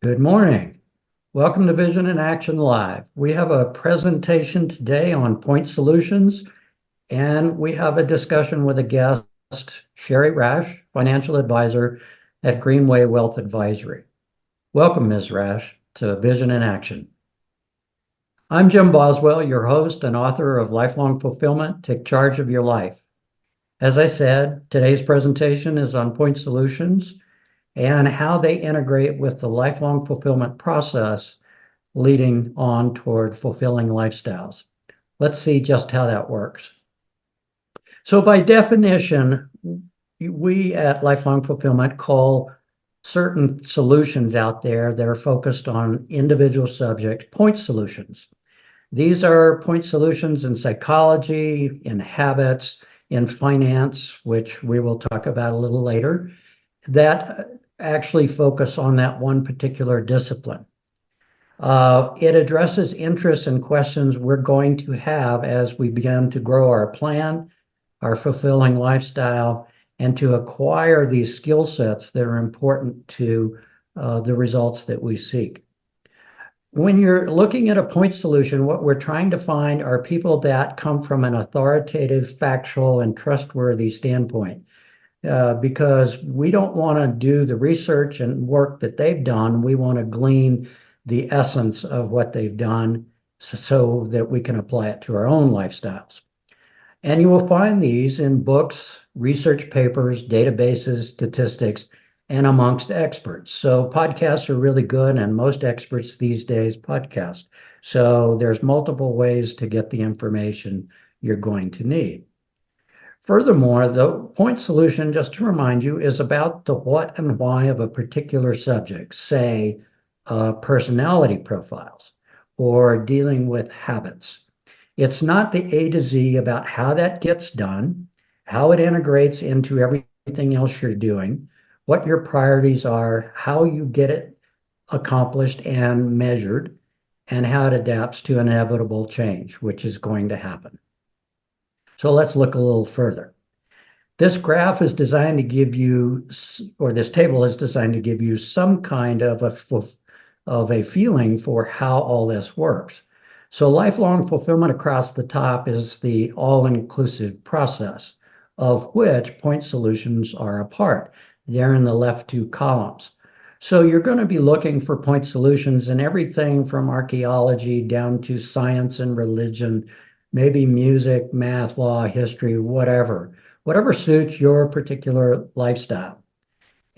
Good morning. Welcome to Vision in Action Live. We have a presentation today on point solutions, and we have a discussion with a guest, Shari Rash, financial advisor at Greenway Wealth Advisory. Welcome, Ms. Rash, to Vision in Action. I'm Jim Boswell, your host and author of Lifelong Fulfillment, Take Charge of Your Life. As I said, today's presentation is on point solutions and how they integrate with the lifelong fulfillment process leading on toward fulfilling lifestyles. Let's see just how that works. So by definition, we at Lifelong Fulfillment call certain solutions out there that are focused on individual subjects point solutions. These are point solutions in psychology, in habits, in finance, which we will talk about a little later, that actually focus on that one particular discipline. It addresses interests and questions we're going to have as we begin to grow our plan, our fulfilling lifestyle, and to acquire these skill sets that are important to the results that we seek. When you're looking at a point solution, what we're trying to find are people that come from an authoritative, factual, and trustworthy standpoint. Because we don't want to do the research and work that they've done. We want to glean the essence of what they've done so that we can apply it to our own lifestyles. And you will find these in books, research papers, databases, statistics, and amongst experts. So podcasts are really good, and most experts these days podcast. So there's multiple ways to get the information you're going to need. Furthermore, the point solution, just to remind you, is about the what and why of a particular subject, say personality profiles or dealing with habits. It's not the A to Z about how that gets done, how it integrates into everything else you're doing, what your priorities are, how you get it accomplished and measured, and how it adapts to inevitable change, which is going to happen. So let's look a little further. This graph is designed to give you, or this table is designed to give you some kind of a feeling for how all this works. So lifelong fulfillment across the top is the all-inclusive process, of which point solutions are a part. They're in the left two columns. So you're going to be looking for point solutions in everything from archaeology down to science and religion, maybe music, math, law, history, whatever suits your particular lifestyle.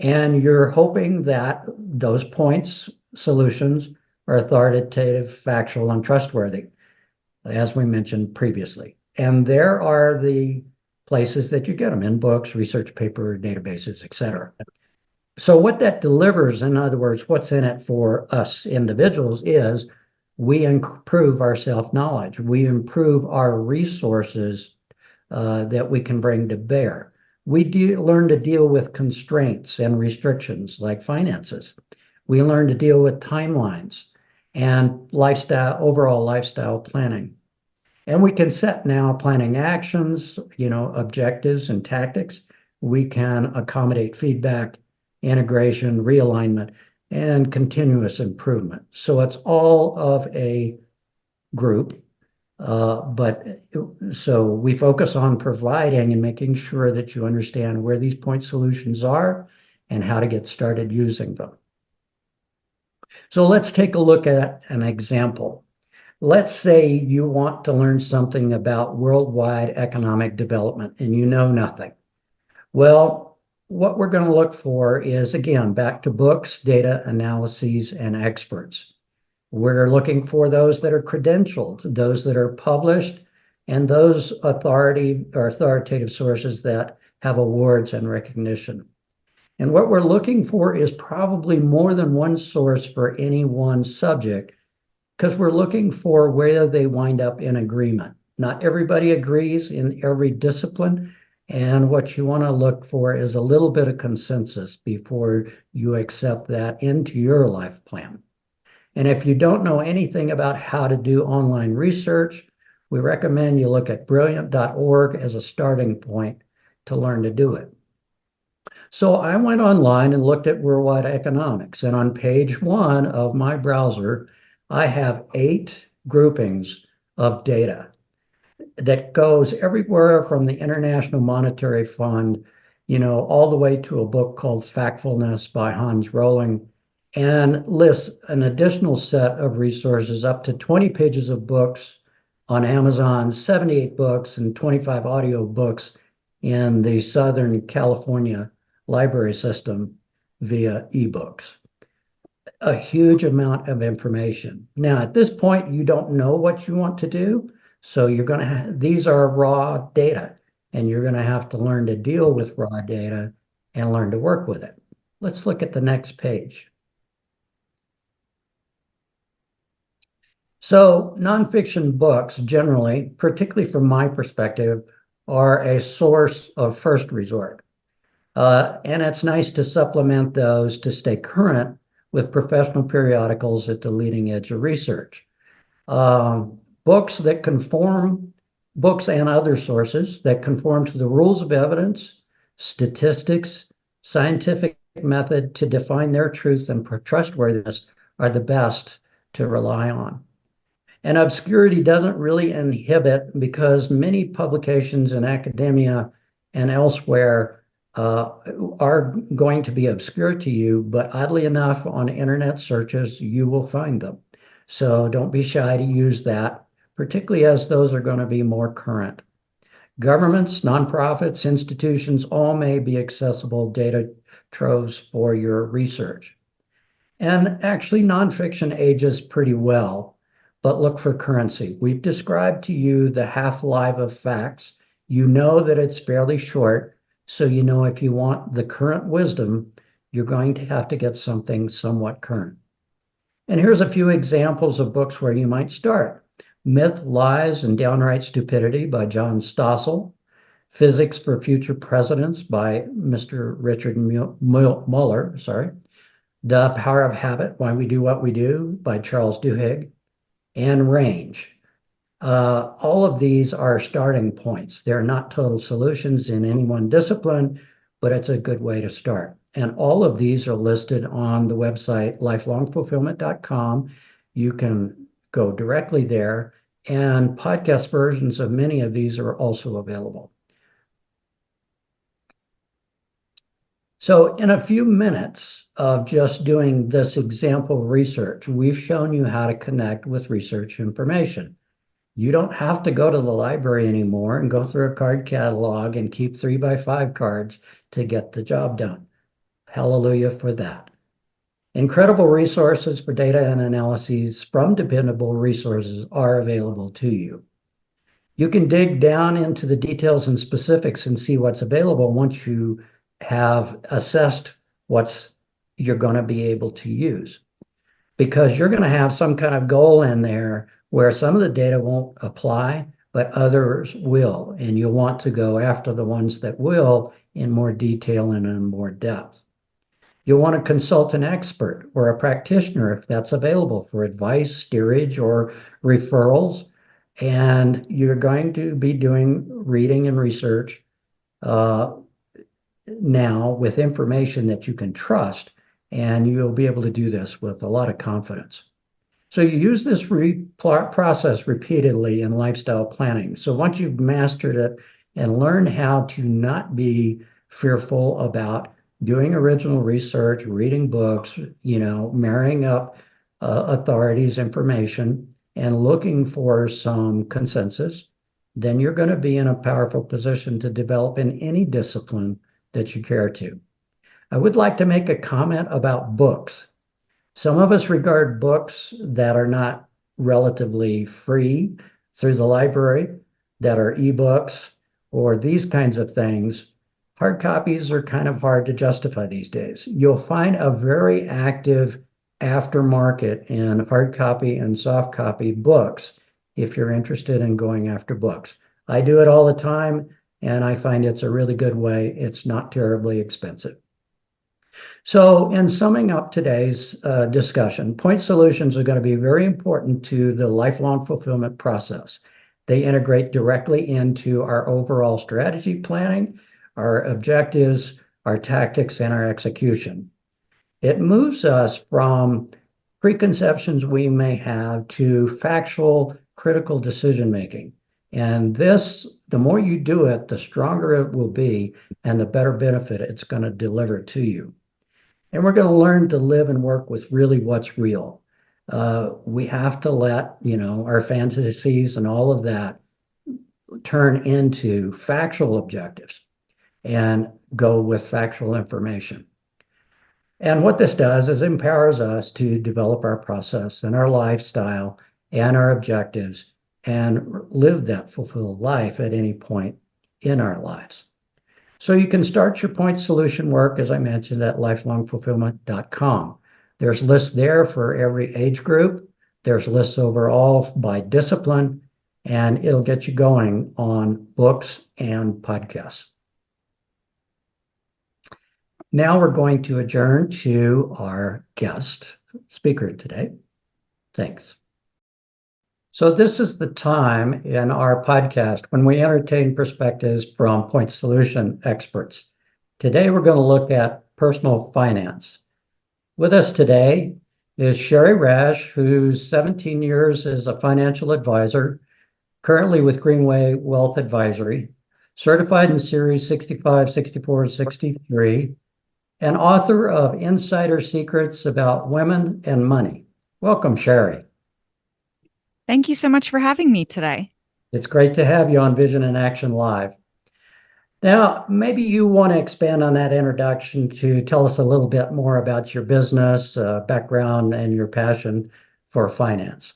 And you're hoping that those points solutions are authoritative, factual, and trustworthy, as we mentioned previously. And there are the places that you get them in books, research paper, databases, etc. So what that delivers, in other words, what's in it for us individuals is we improve our self-knowledge. We improve our resources that we can bring to bear. We learn to deal with constraints and restrictions like finances. We learn to deal with timelines and overall lifestyle planning. And we can set now planning actions, objectives and tactics. We can accommodate feedback, integration, realignment, and continuous improvement. So it's all of a group, so we focus on providing and making sure that you understand where these point solutions are and how to get started using them. So let's take a look at an example. Let's say you want to learn something about worldwide economic development and you know nothing. Well, what we're going to look for is, again, back to books, data, analyses, and experts. We're looking for those that are credentialed, those that are published, and those authoritative sources that have awards and recognition. And what we're looking for is probably more than one source for any one subject, because we're looking for where they wind up in agreement. Not everybody agrees in every discipline. And what you want to look for is a little bit of consensus before you accept that into your life plan. And if you don't know anything about how to do online research, we recommend you look at brilliant.org as a starting point to learn to do it. So I went online and looked at worldwide economics. And on page one of my browser, I have 8 groupings of data that goes everywhere from the International Monetary Fund, all the way to a book called Factfulness by Hans Rosling, and lists an additional set of resources, up to 20 pages of books on Amazon, 78 books, and 25 audio books in the Southern California library system via ebooks. A huge amount of information. Now, at this point, you don't know what you want to do. So you're going to have, these are raw data, and you're going to have to learn to deal with raw data and learn to work with it. Let's look at the next page. So nonfiction books generally, particularly from my perspective, are a source of first resort. And it's nice to supplement those to stay current with professional periodicals at the leading edge of research. Books that conform, books and other sources that conform to the rules of evidence, statistics, scientific method to define their truth and trustworthiness are the best to rely on. And obscurity doesn't really inhibit, because many publications in academia and elsewhere are going to be obscure to you, but oddly enough, on internet searches, you will find them. So don't be shy to use that, particularly as those are going to be more current. Governments, nonprofits, institutions, all may be accessible data troves for your research. And actually, nonfiction ages pretty well, but look for currency. We've described to you the half-life of facts. You know that it's fairly short, so you know if you want the current wisdom, you're going to have to get something somewhat current. And here's a few examples of books where you might start. Myth, Lies, and Downright Stupidity by John Stossel. Physics for Future Presidents by Mr. Richard Muller. The Power of Habit, Why We Do What We Do by Charles Duhigg. And Range. All of these are starting points. They're not total solutions in any one discipline, but it's a good way to start. And all of these are listed on the website lifelongfulfillment.com. You can go directly there, and podcast versions of many of these are also available. So in a few minutes of just doing this example research, we've shown you how to connect with research information. You don't have to go to the library anymore and go through a card catalog and keep 3x5 cards to get the job done. Hallelujah for that. Incredible resources for data and analyses from dependable resources are available to you. You can dig down into the details and specifics and see what's available once you have assessed what's you're going to be able to use, because you're going to have some kind of goal in there where some of the data won't apply, but others will, and you'll want to go after the ones that will in more detail and in more depth. You'll want to consult an expert or a practitioner if that's available for advice, steerage, or referrals. And you're going to be doing reading and research now with information that you can trust, and you'll be able to do this with a lot of confidence. So you use this process repeatedly in lifestyle planning. So once you've mastered it and learned how to not be fearful about doing original research, reading books, marrying up authorities' information and looking for some consensus, then you're going to be in a powerful position to develop in any discipline that you care to. I would like to make a comment about books. Some of us regard books that are not relatively free through the library, that are ebooks or these kinds of things. Hard copies are kind of hard to justify these days. You'll find a very active aftermarket in hard copy and soft copy books if you're interested in going after books. I do it all the time, and I find it's a really good way. It's not terribly expensive. So in summing up today's discussion, point solutions are going to be very important to the lifelong fulfillment process. They integrate directly into our overall strategy planning, our objectives, our tactics, and our execution. It moves us from preconceptions we may have to factual, critical decision making. And this, the more you do it, the stronger it will be and the better benefit it's going to deliver to you. And we're going to learn to live and work with really what's real. We have to let, our fantasies and all of that turn into factual objectives and go with factual information. And what this does is empowers us to develop our process and our lifestyle and our objectives and live that fulfilled life at any point in our lives. So you can start your point solution work, as I mentioned, at lifelongfulfillment.com. There's lists there for every age group. There's lists overall by discipline, and it'll get you going on books and podcasts. Now we're going to adjourn to our guest speaker today. Thanks. So this is the time in our podcast when we entertain perspectives from point solution experts. Today, we're going to look at personal finance. With us today is Shari Rash, who's 17 years as a financial advisor, currently with Greenway Wealth Advisory, certified in Series 65, 64, 63, and author of Insider Secrets About Women and Money. Welcome, Shari. Thank you so much for having me today. It's great to have you on Vision in Action Live. Now, maybe you want to expand on that introduction to tell us a little bit more about your business, background, and your passion for finance.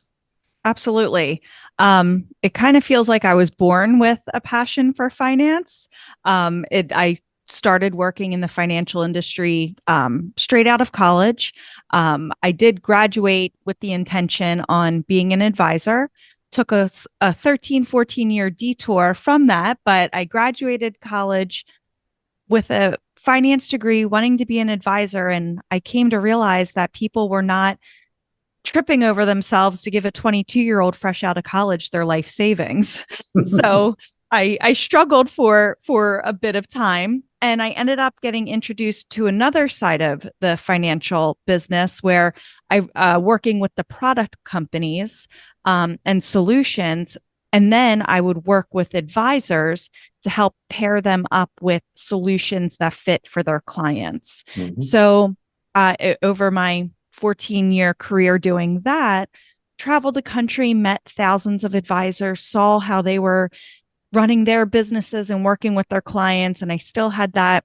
Absolutely. It kind of feels like I was born with a passion for finance. I started working in the financial industry straight out of college. I did graduate with the intention on being an advisor. Took a 13, 14-year detour from that, but I graduated college with a finance degree, wanting to be an advisor. And I came to realize that people were not tripping over themselves to give a 22-year-old fresh out of college their life savings. So I struggled for a bit of time, and I ended up getting introduced to another side of the financial business where I working with the product companies and solutions. And then I would work with advisors to help pair them up with solutions that fit for their clients. Mm-hmm. So over my 14-year career doing that, traveled the country, met thousands of advisors, saw how they were running their businesses and working with their clients. And I still had that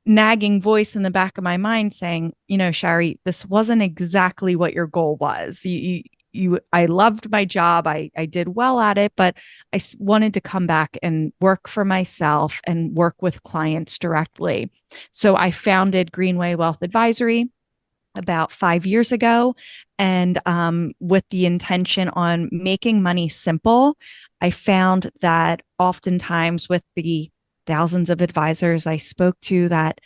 nagging voice in the back of my mind saying, Shari, this wasn't exactly what your goal was. I loved my job. I did well at it, but I wanted to come back and work for myself and work with clients directly. So I founded Greenway Wealth Advisory about 5 years ago, and with the intention on making money simple. I found that oftentimes with the thousands of advisors I spoke to, that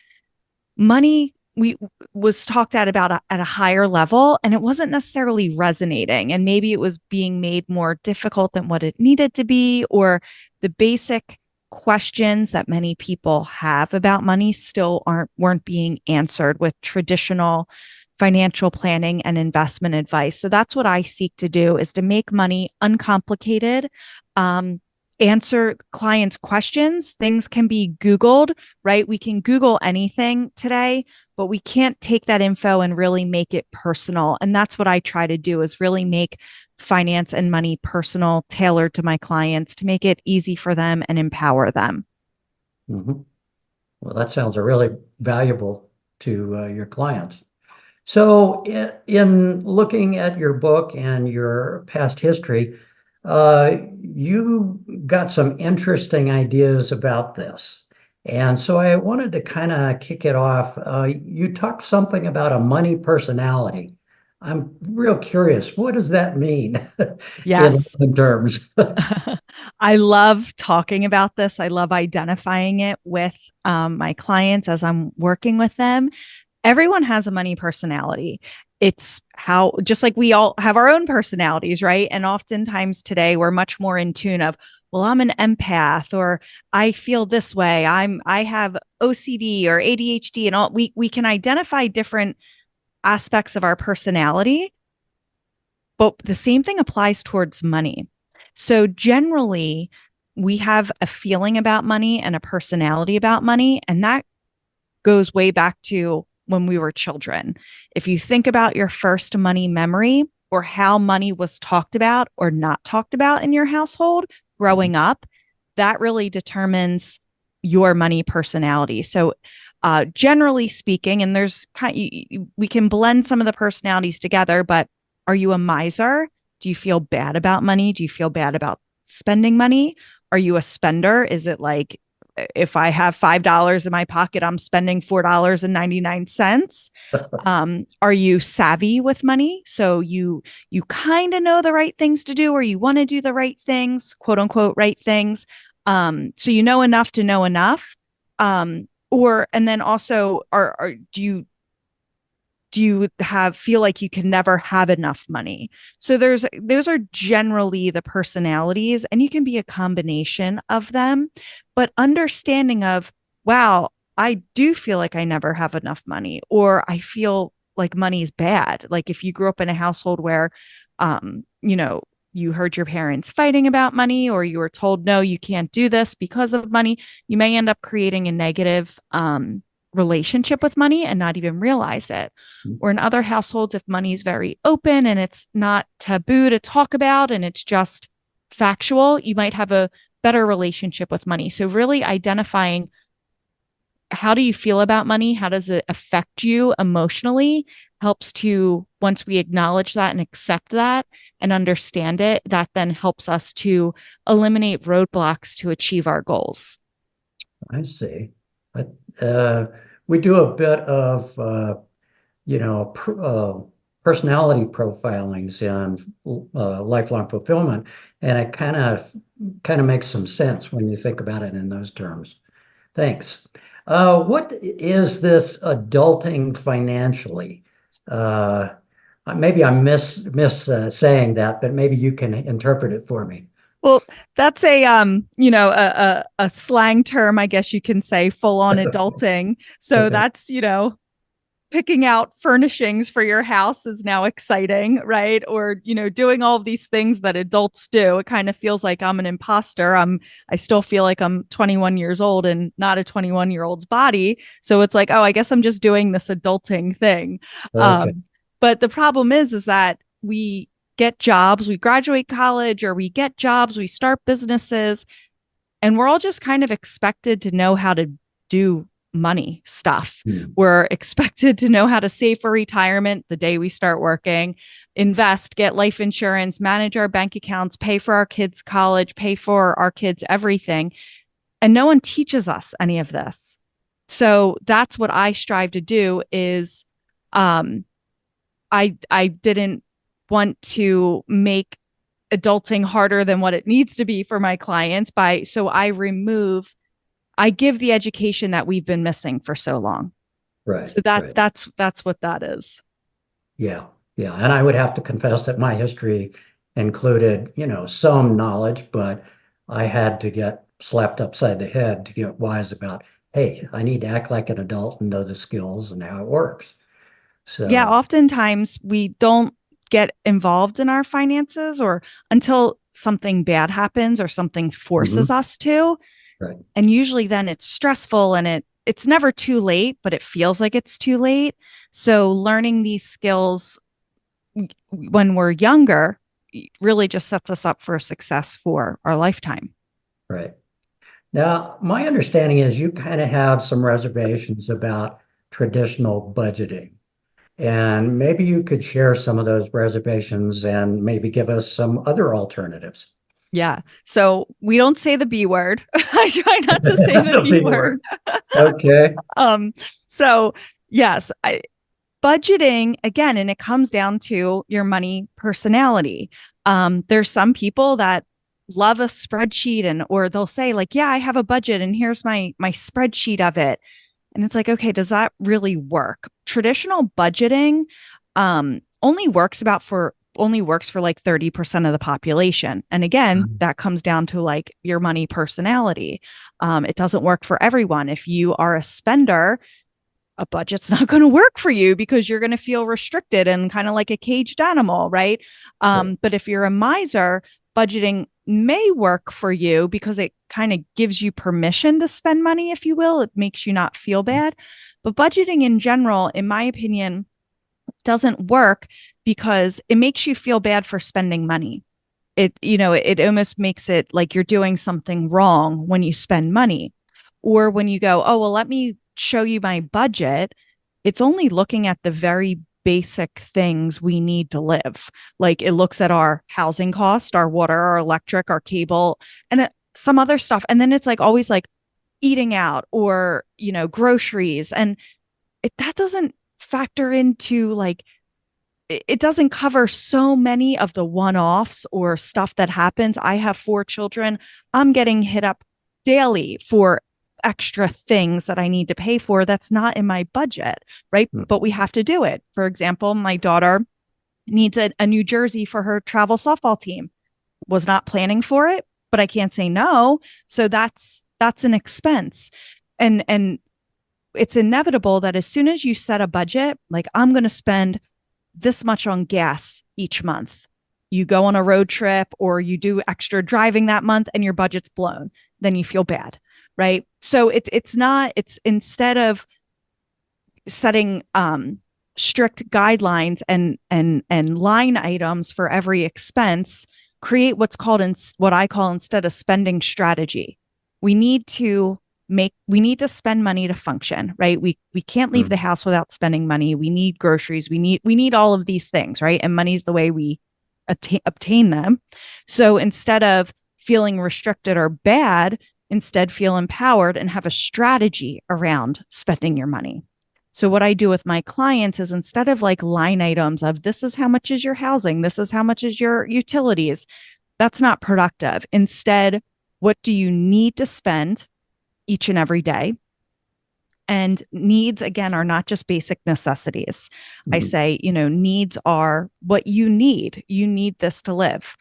money was talked about at a higher level, and it wasn't necessarily resonating. And maybe it was being made more difficult than what it needed to be, or the basic questions that many people have about money still weren't being answered with traditional financial planning and investment advice. So that's what I seek to do, is to make money uncomplicated, answer clients' questions. Things can be Googled, right? We can Google anything today, but we can't take that info and really make it personal. And that's what I try to do, is really make finance and money personal, tailored to my clients, to make it easy for them and empower them. Mm-hmm. Well, that sounds really valuable to your clients. So in looking at your book and your past history, you got some interesting ideas about this. And so I wanted to kind of kick it off. You talked something about a money personality. I'm real curious. What does that mean? Yes. In terms. I love talking about this. I love identifying it with my clients as I'm working with them. Everyone has a money personality. It's how, just like we all have our own personalities, right? And oftentimes today we're much more in tune of well, I'm an empath, or I feel this way. I have OCD or ADHD, and all. We can identify different aspects of our personality, but the same thing applies towards money. So generally, we have a feeling about money and a personality about money, and that goes way back to when we were children. If you think about your first money memory, or how money was talked about or not talked about in your household growing up, that really determines your money personality. So, generally speaking, and we can blend some of the personalities together, but are you a miser? Do you feel bad about money? Do you feel bad about spending money? Are you a spender? Is it like, if I have $5 in my pocket, I'm spending $4.99? Are you savvy with money? So you kind of know the right things to do, or you want to do the right things, quote unquote, right things. So you know enough to know enough. Or and then also, do you have feel like you can never have enough money? So those are generally the personalities, and you can be a combination of them, but understanding of, wow, I do feel like I never have enough money, or I feel like money is bad. Like if you grew up in a household where you know, you heard your parents fighting about money, or you were told, no, you can't do this because of money, you may end up creating a negative relationship with money and not even realize it. Or in other households, if money is very open and it's not taboo to talk about and it's just factual, you might have a better relationship with money. So really identifying, how do you feel about money? How does it affect you emotionally? Helps to, once we acknowledge that and accept that and understand it, that then helps us to eliminate roadblocks to achieve our goals. I see. But we do a bit of personality profilings in lifelong fulfillment, and it kind of makes some sense when you think about it in those terms. Thanks. What is this adulting financially? Uh, Maybe I miss saying that, but maybe you can interpret it for me. Well, that's a slang term, I guess you can say, full on adulting. So Okay. that's, picking out furnishings for your house is now exciting, right? Or, doing all of these things that adults do. It kind of feels like I'm an imposter. I still feel like I'm 21 years old and not a 21-year-old's body. So it's like, oh, I guess I'm just doing this adulting thing. Okay. But the problem is that we get jobs, we graduate college, or we get jobs, we start businesses, and we're all just kind of expected to know how to do money stuff. Hmm. We're expected to know how to save for retirement the day we start working, invest, get life insurance, manage our bank accounts, pay for our kids' college, pay for our kids' everything. And no one teaches us any of this. So that's what I strive to do is um, I didn't want to make adulting harder than what it needs to be for my clients so I give the education that we've been missing for so long. Right. So that Right. that's what that is. Yeah. Yeah. And I would have to confess that my history included, some knowledge, but I had to get slapped upside the head to get wise about, hey, I need to act like an adult and know the skills and how it works. Yeah, So, oftentimes we don't get involved in our finances or until something bad happens or something forces mhm, us to. right. And usually then it's stressful and it's never too late, but it feels like it's too late. So learning these skills when we're younger really just sets us up for success for our lifetime. Right. Now, my understanding is you kind of have some reservations about traditional budgeting. And maybe you could share some of those reservations and maybe give us some other alternatives. Yeah. So we don't say the B word. I try not to say the The B B word. word. Okay. So yes, budgeting again, and it comes down to your money personality. There's some people that love a spreadsheet or they'll say like, yeah, I have a budget and here's my spreadsheet of it. And it's like, okay, does that really work? Traditional budgeting only works about for only works for like 30% of the population. And again, that comes down to like your money personality. It doesn't work for everyone. If you are a spender, a budget's not going to work for you because you're going to feel restricted and kind of like a caged animal, right? But if you're a miser, budgeting may work for you because it kind of gives you permission to spend money, if you will. It makes you not feel bad. But budgeting in general, in my opinion, doesn't work because it makes you feel bad for spending money. It almost makes it like you're doing something wrong when you spend money. Or when you go, oh, well, let me show you my budget. It's only looking at the very basic things we need to live. Like it looks at our housing cost, our water, our electric, our cable, and some other stuff. And then it's like always like eating out or, groceries. And that doesn't factor into like, it doesn't cover so many of the one-offs or stuff that happens. I have 4 children. I'm getting hit up daily for extra things that I need to pay for that's not in my budget, right? But we have to do it. For example, my daughter needs a new jersey for her travel softball team. Was not planning for it, but I can't say no. So that's an expense. And it's inevitable that as soon as you set a budget, like I'm going to spend this much on gas each month. You go on a road trip or you do extra driving that month and your budget's blown. Then you feel bad, right? So it's instead of setting strict guidelines and line items for every expense, create what I call instead a spending strategy. We need to spend money to function, right? We can't leave the house without spending money. We need groceries. We need all of these things, right? And money's the way we obtain them. So instead of feeling restricted or bad, instead feel empowered and have a strategy around spending your money. So what I do with my clients is instead of like line items of this is how much is your housing, this is how much is your utilities, that's not productive. Instead, what do you need to spend each and every day? And needs, again, are not just basic necessities. I say, needs are what you need. You need this to live.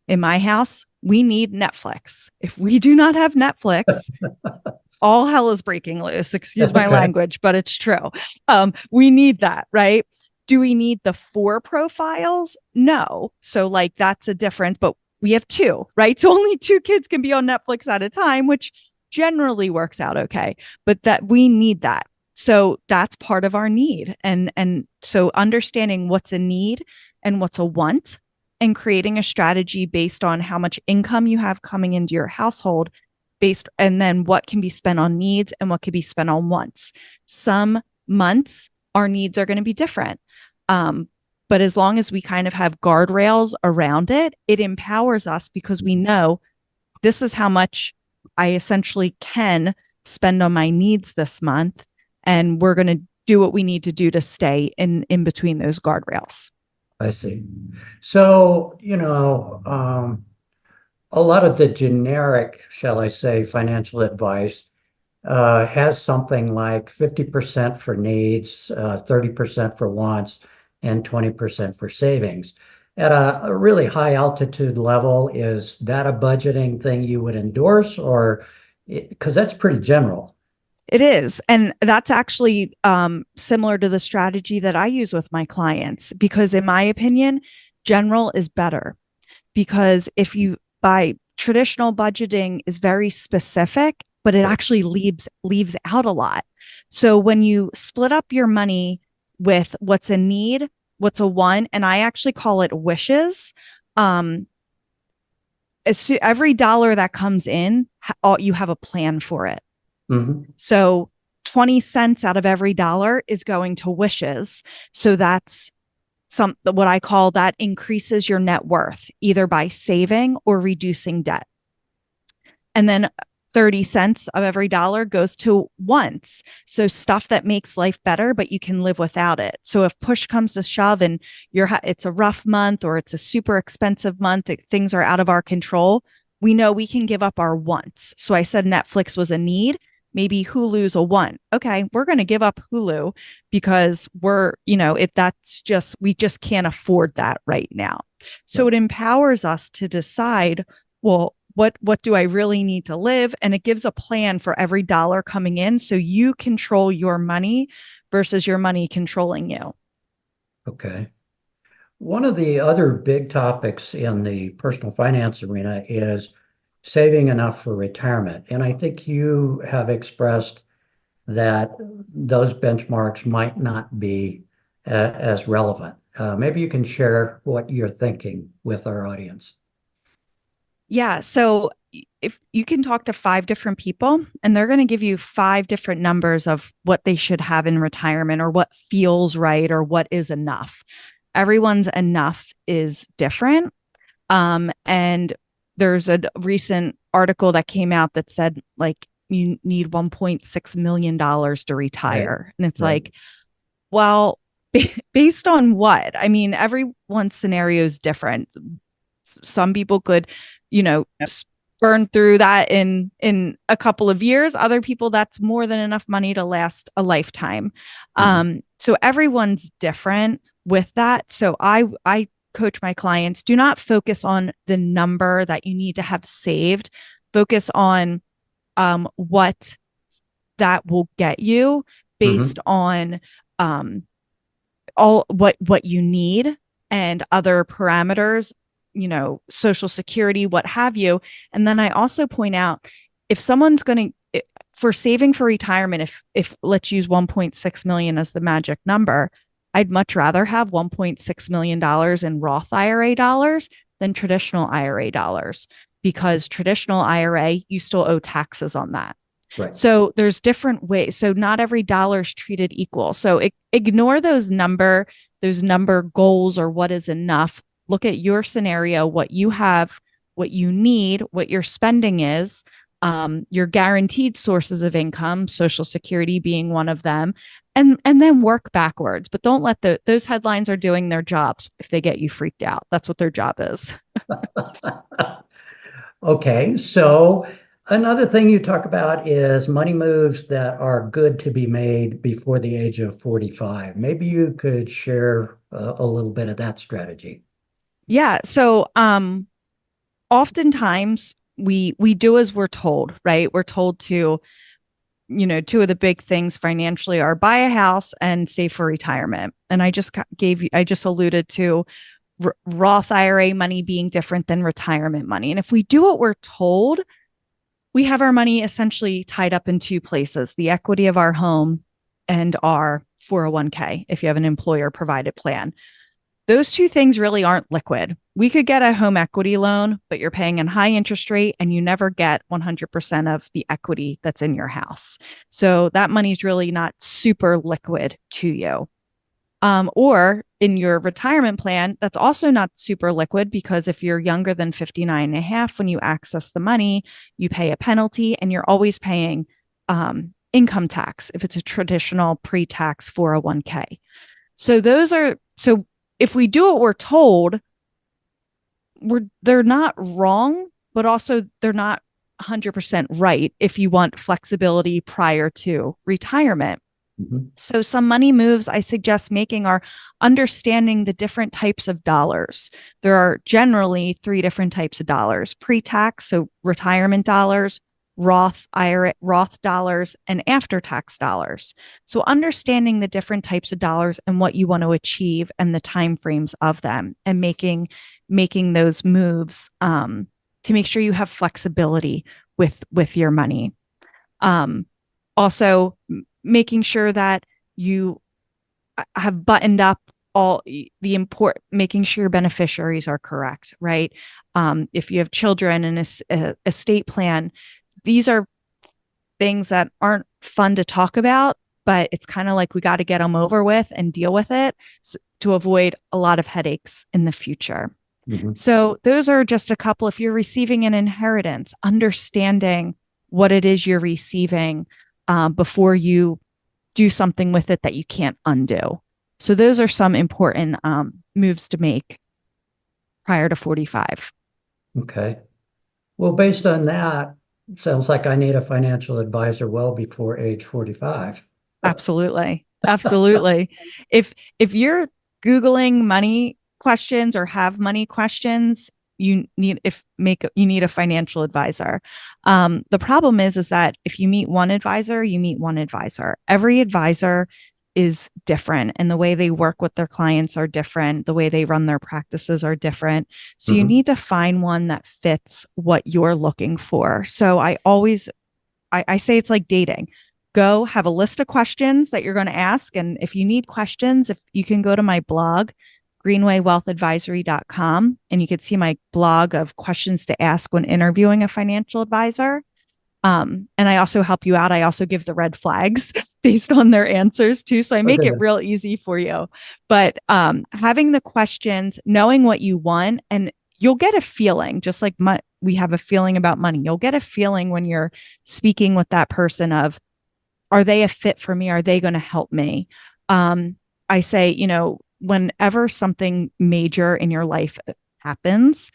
In my house, we need Netflix. If we do not have Netflix, all hell is breaking loose. Excuse my language, but it's true. We need that, right? Do we need the 4 profiles? No. So like that's a difference, but we have 2, right? So only 2 kids can be on Netflix at a time, which generally works out okay, but that we need that. So that's part of our need. And so understanding what's a need and what's a want and creating a strategy based on how much income you have coming into your household and then what can be spent on needs and what can be spent on wants. Some months our needs are going to be different. But as long as we kind of have guardrails around it, it empowers us because we know this is how much I essentially can spend on my needs this month. And we're going to do what we need to do to stay in between those guardrails. I see. So, a lot of the generic, shall I say, financial advice has something like 50% for needs, 30% for wants, and 20% for savings. At a really high altitude level, is that a budgeting thing you would endorse, or because that's pretty general? It is. And that's actually similar to the strategy that I use with my clients, because in my opinion, general is better. Because by traditional budgeting is very specific, but it actually leaves out a lot. So when you split up your money with what's a need, what's a want, and I actually call it wishes, every dollar that comes in, you have a plan for it. So 20 cents out of every dollar is going to wishes. So that's what I call that increases your net worth, either by saving or reducing debt. And then 30 cents of every dollar goes to wants. So stuff that makes life better, but you can live without it. So if push comes to shove and it's a rough month or it's a super expensive month, things are out of our control, we know we can give up our wants. So I said Netflix was a need. maybe Hulu's a 1. Okay, we're going to give up Hulu because if that's just, we just can't afford that right now. So Right. it empowers us to decide, well, what do I really need to live? And it gives a plan for every dollar coming in so you control your money versus your money controlling you. Okay. One of the other big topics in the personal finance arena is saving enough for retirement. And I think you have expressed that those benchmarks might not be as relevant. Maybe you can share what you're thinking with our audience. Yeah. So if you can talk to 5 different people and they're going to give you 5 different numbers of what they should have in retirement or what feels right or what is enough. Everyone's enough is different. And there's a recent article that came out that said like you need $1.6 million to Right, retire. And it's right. like, well, based on what? I mean, everyone's scenario is different. Some people could, you know, Yep. burn through that in a couple of years. Other people, that's more than enough money to last a lifetime. Mhm. So everyone's different with that. So I coach my clients, do not focus on the number that you need to have saved. Focus on what that will get you based Mhm. on um, all what you need and other parameters, social security, what have you. And then I also point out, if someone's going to, for saving for retirement, if let's use 1.6 million as the magic number, I'd much rather have 1.6 million dollars in Roth IRA dollars than traditional IRA dollars, because traditional IRA, you still owe taxes on that. Right. So there's different ways. So not every dollar is treated equal. So ignore those number goals or what is enough. Look at your scenario, what you have, what you need, what your spending is, your guaranteed sources of income, Social Security being one of them, and then work backwards. But don't let those headlines are doing their jobs if they get you freaked out. That's what their job is. Okay, so another thing you talk about is money moves that are good to be made before the age of 45. Maybe you could share a little bit of that strategy. Yeah. So oftentimes we do as we're told, right? We're told to, two of the big things financially are buy a house and save for retirement. And I just alluded to Roth IRA money being different than retirement money. And if we do what we're told, we have our money essentially tied up in 2 places: the equity of our home and our 401k, if you have an employer provided plan. Those 2 things really aren't liquid. We could get a home equity loan, but you're paying a high interest rate and you never get 100% of the equity that's in your house. So that money's really not super liquid to you. Or in your retirement plan, that's also not super liquid, because if you're younger than 59 and a half, when you access the money, you pay a penalty and you're always paying income tax if it's a traditional pre-tax 401k. So if we do what we're told, they're not wrong, but also they're not 100% right if you want flexibility prior to retirement. Mhm. So some money moves I suggest making are understanding the different types of dollars. There are generally 3 different types of dollars: pre-tax, so retirement dollars; Roth IRA, Roth dollars; and after-tax dollars. So understanding the different types of dollars and what you want to achieve and the timeframes of them, and making those moves to make sure you have flexibility with your money. Also, making sure that you have buttoned up all the import, making sure your beneficiaries are correct, right? If you have children and a estate plan, these are things that aren't fun to talk about, but it's kind of like we got to get them over with and deal with it, to avoid a lot of headaches in the future. Mhm. So those are just a couple. If you're receiving an inheritance, understanding what it is you're receiving before you do something with it that you can't undo. So those are some important moves to make prior to 45. Okay. Well, based on that, sounds like I need a financial advisor well before age 45. Absolutely. Absolutely. If you're Googling money questions or have money questions, you need a financial advisor. The problem is that if you meet one advisor, you meet one advisor. Every advisor is different, and the way they work with their clients are different. The way they run their practices are different. So you Mhm. need to find one that fits what you're looking for. So I say it's like dating. Go have a list of questions that you're going to ask. And if you need questions, if you can go to my blog, greenwaywealthadvisory.com, and you could see my blog of questions to ask when interviewing a financial advisor. And I also help you out. I also give the red flags based on their answers too. So I make Okay. it real easy for you. But having the questions, knowing what you want, and you'll get a feeling, just like we have a feeling about money. You'll get a feeling when you're speaking with that person of, are they a fit for me? Are they going to help me? I say, whenever something major in your life happens,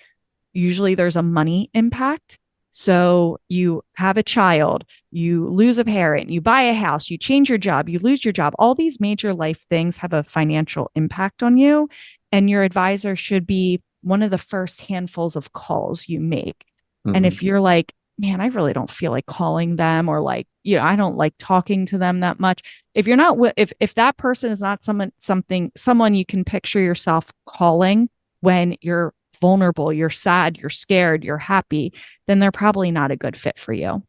usually there's a money impact. So you have a child, you lose a parent, you buy a house, you change your job, you lose your job. All these major life things have a financial impact on you. And your advisor should be one of the first handfuls of calls you make. And Mhm. if you're like, man, I really don't feel like calling them, or like, I don't like talking to them that much. If you're not, if that person is not someone you can picture yourself calling when you're vulnerable, you're sad, you're scared, you're happy, then they're probably not a good fit for you.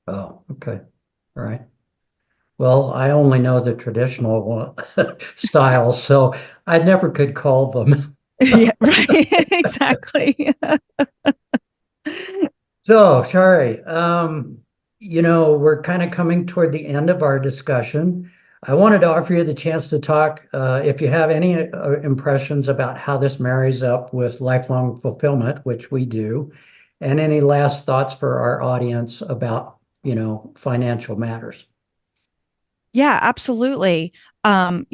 Oh, okay. All right. Well, I only know the traditional styles, so I never could call them. Yeah, right. Exactly. So, Shari, we're kind of coming toward the end of our discussion. I wanted to offer you the chance to talk, if you have any impressions about how this marries up with lifelong fulfillment, which we do, and any last thoughts for our audience about, financial matters. Yeah, absolutely. Lifelong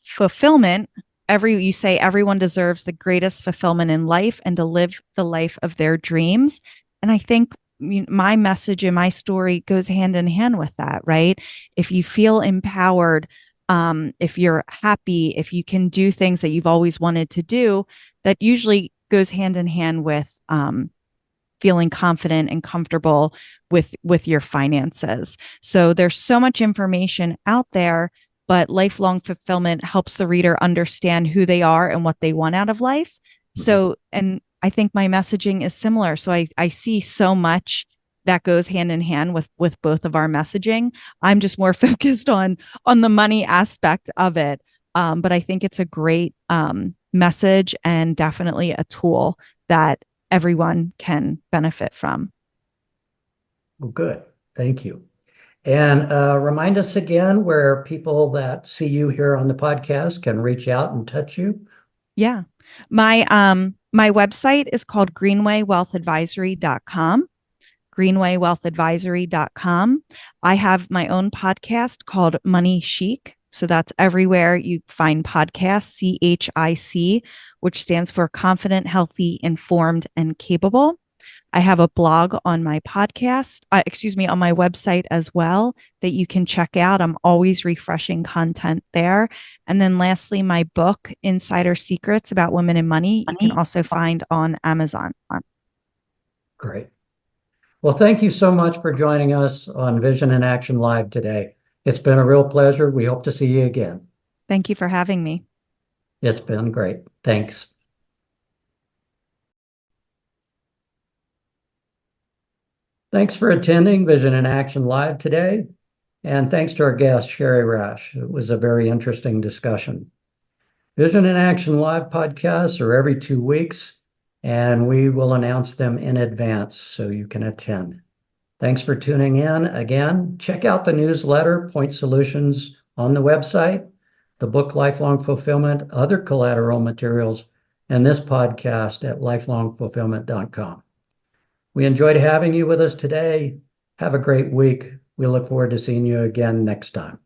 fulfillment. You say everyone deserves the greatest fulfillment in life and to live the life of their dreams. And I think my message and my story goes hand in hand with that, right? If you feel empowered, if you're happy, if you can do things that you've always wanted to do, that usually goes hand in hand with feeling confident and comfortable with your finances. So there's so much information out there, but lifelong fulfillment helps the reader understand who they are and what they want out of life. Mhm. So, and I think my messaging is similar. So I see so much that goes hand in hand with both of our messaging. I'm just more focused on the money aspect of it. But I think it's a great message, and definitely a tool that everyone can benefit from. Well, good. Thank you. And remind us again where people that see you here on the podcast can reach out and touch you. Yeah. My website is called greenwaywealthadvisory.com. greenwaywealthadvisory.com. I have my own podcast called Money Chic. So that's everywhere you find podcasts, CHIC, which stands for confident, healthy, informed, and capable. I have a blog on my on my website as well that you can check out. I'm always refreshing content there. And then lastly, my book, Insider Secrets About Women and Money, you can also find on Amazon. Great. Well, thank you so much for joining us on Vision in Action Live today. It's been a real pleasure. We hope to see you again. Thank you for having me. It's been great. Thanks. Thanks for attending Vision in Action Live today. And thanks to our guest, Shari Rash. It was a very interesting discussion. Vision in Action Live podcasts are every 2 weeks, and we will announce them in advance so you can attend. Thanks for tuning in. Again, check out the newsletter, Point Solutions, on the website, the book Lifelong Fulfillment, other collateral materials, and this podcast at lifelongfulfillment.com. We enjoyed having you with us today. Have a great week. We look forward to seeing you again next time.